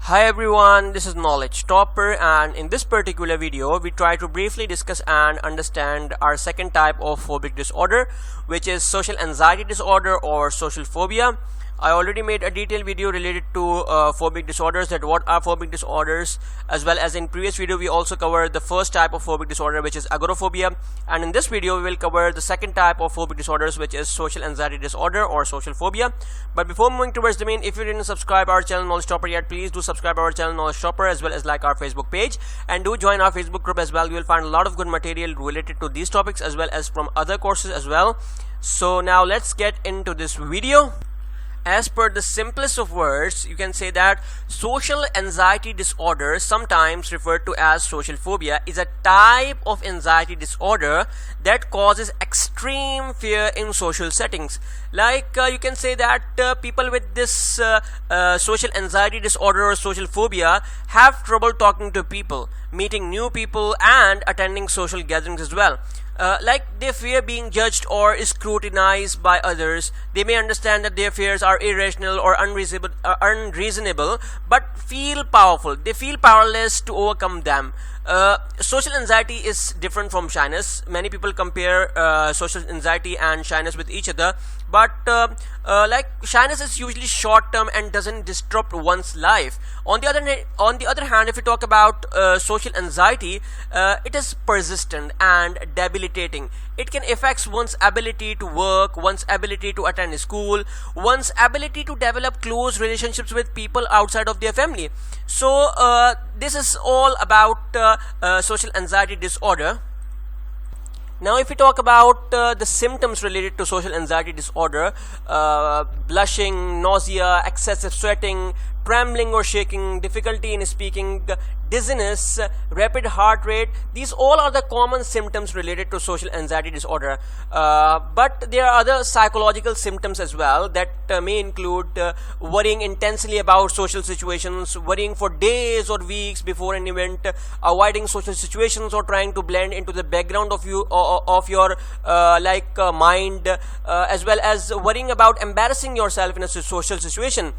Hi everyone, this is Knowledge Topper, and in this particular video we try to briefly discuss and understand our second type of phobic disorder, which is social anxiety disorder or social phobia. I already made a detailed video related to phobic disorders, that what are phobic disorders, as well as in previous video we also covered the first type of phobic disorder, which is agoraphobia, and in this video we will cover the second type of phobic disorders, which is social anxiety disorder or social phobia. But before moving towards the main, if you didn't subscribe our channel Knowledge Topper yet, please do subscribe our channel Knowledge Topper, as well as like our Facebook page, and do join our Facebook group as well. You will find a lot of good material related to these topics as well as from other courses as well. So now let's get into this video. As per the simplest of words, you can say that social anxiety disorder, sometimes referred to as social phobia, is a type of anxiety disorder that causes extreme fear in social settings. Like you can say that people with this social anxiety disorder or social phobia have trouble talking to people, meeting new people, and attending social gatherings as well. Like they fear being judged or scrutinized by others. They may understand that their fears are irrational or unreasonable, but feel powerful. They feel powerless to overcome them. Social anxiety is different from shyness. Many people compare social anxiety and shyness with each other, but like shyness is usually short term and doesn't disrupt one's life. On the other hand, if we talk about social anxiety, it is persistent and debilitating. It can affect one's ability to work, one's ability to attend school, one's ability to develop close relationships with people outside of their family. So this is all about social anxiety disorder. Now if we talk about the symptoms related to social anxiety disorder, blushing, nausea, excessive sweating, trembling or shaking, difficulty in speaking, dizziness, rapid heart rate, these all are the common symptoms related to social anxiety disorder. But there are other psychological symptoms as well that may include worrying intensely about social situations, worrying for days or weeks before an event, avoiding social situations or trying to blend into the background of your mind, as well as worrying about embarrassing yourself in a social situation,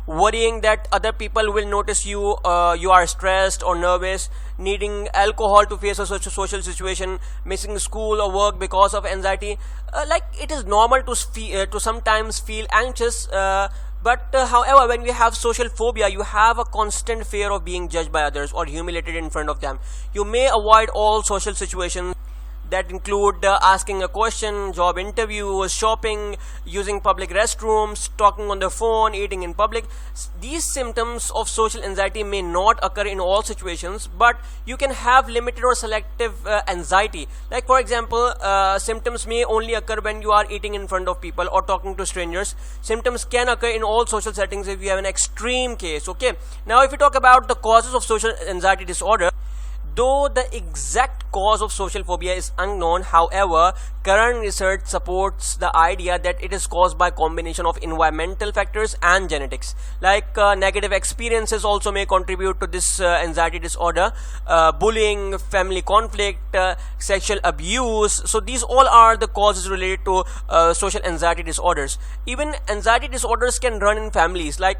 worrying that other people will notice you are stressed or nervous, needing alcohol to face a social situation, missing school or work because of anxiety. Like it is normal to sometimes feel anxious, but however, when we have social phobia, you have a constant fear of being judged by others or humiliated in front of them. You may avoid all social situations that include asking a question, job interviews, shopping, using public restrooms, talking on the phone, eating in public. These symptoms of social anxiety may not occur in all situations, but you can have limited or selective anxiety. Like for example, symptoms may only occur when you are eating in front of people or talking to strangers. Symptoms can occur in all social settings if you have an extreme case. Okay, now if we talk about the causes of social anxiety disorder, though the exact cause of social phobia is unknown, however, current research supports the idea that it is caused by combination of environmental factors and genetics. Like negative experiences also may contribute to this anxiety disorder, bullying, family conflict, sexual abuse. So these all are the causes related to social anxiety disorders. Even anxiety disorders can run in families. Like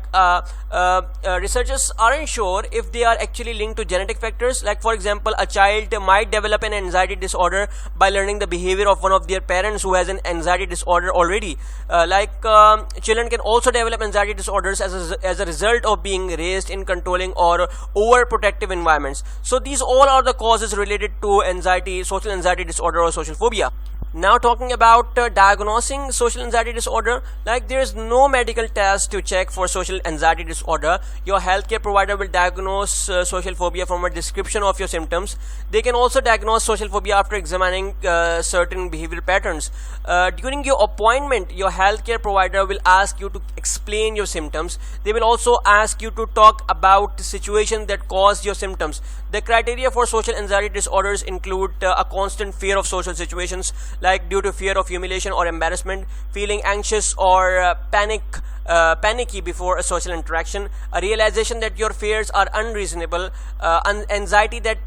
researchers aren't sure if they are actually linked to genetic factors. Like for example, a child might develop an anxiety disorder by learning the behavior of one of their parents who has an anxiety disorder already. Children can also develop anxiety disorders as a result of being raised in controlling or overprotective environments. So these all are the causes related to anxiety, social anxiety disorder or social phobia. Now talking about diagnosing social anxiety disorder, like there is no medical test to check for social anxiety disorder. Your healthcare provider will diagnose social phobia from a description of your symptoms. They can also diagnose social phobia after examining certain behavioral patterns. During your appointment, your healthcare provider will ask you to explain your symptoms. They will also ask you to talk about the situation that caused your symptoms. The criteria for social anxiety disorders include a constant fear of social situations, like due to fear of humiliation or embarrassment, feeling anxious or panicky before a social interaction, a realization that your fears are unreasonable, anxiety that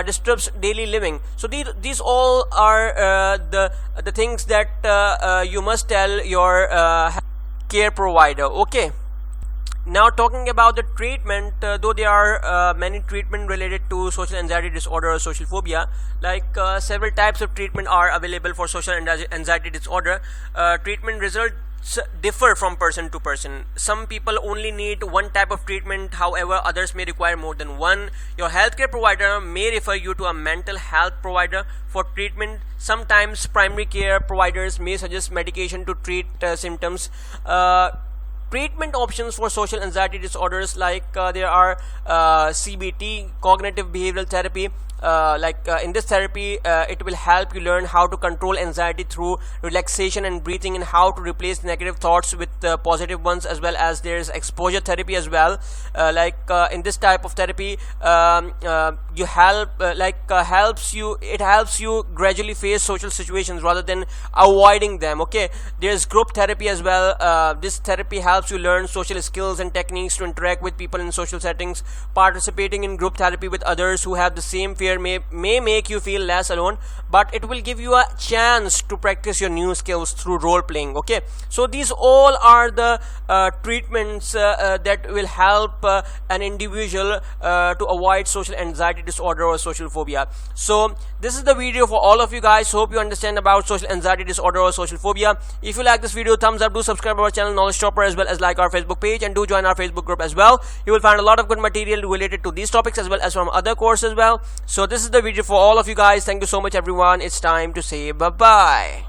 disturbs daily living. So these all are the things that you must tell your care provider. Okay. Now talking about the treatment, though there are many treatment related to social anxiety disorder or social phobia, like several types of treatment are available for social anxiety disorder. Treatment results differ from person to person. Some people only need one type of treatment, however others may require more than one. Your healthcare provider may refer you to a mental health provider for treatment. Sometimes primary care providers may suggest medication to treat symptoms. Treatment options for social anxiety disorders, like there are CBT, cognitive behavioral therapy. In this therapy, it will help you learn how to control anxiety through relaxation and breathing, and how to replace negative thoughts with positive ones, as well as there's exposure therapy as well. In this type of therapy, it helps you gradually face social situations rather than avoiding them. Okay, there's group therapy as well. This therapy helps you learn social skills and techniques to interact with people in social settings. Participating in group therapy with others who have the same fear may make you feel less alone, but it will give you a chance to practice your new skills through role playing. Okay, so these all are the treatments that will help an individual to avoid social anxiety disorder or social phobia. So this is the video for all of you guys. Hope you understand about social anxiety disorder or social phobia. If you like this video, thumbs up. Do subscribe to our channel Knowledge Chopper, as well as like our Facebook page, and do join our Facebook group as well. You will find a lot of good material related to these topics as well as from other courses as well. So this is the video for all of you guys. Thank you so much everyone. It's time to say bye bye.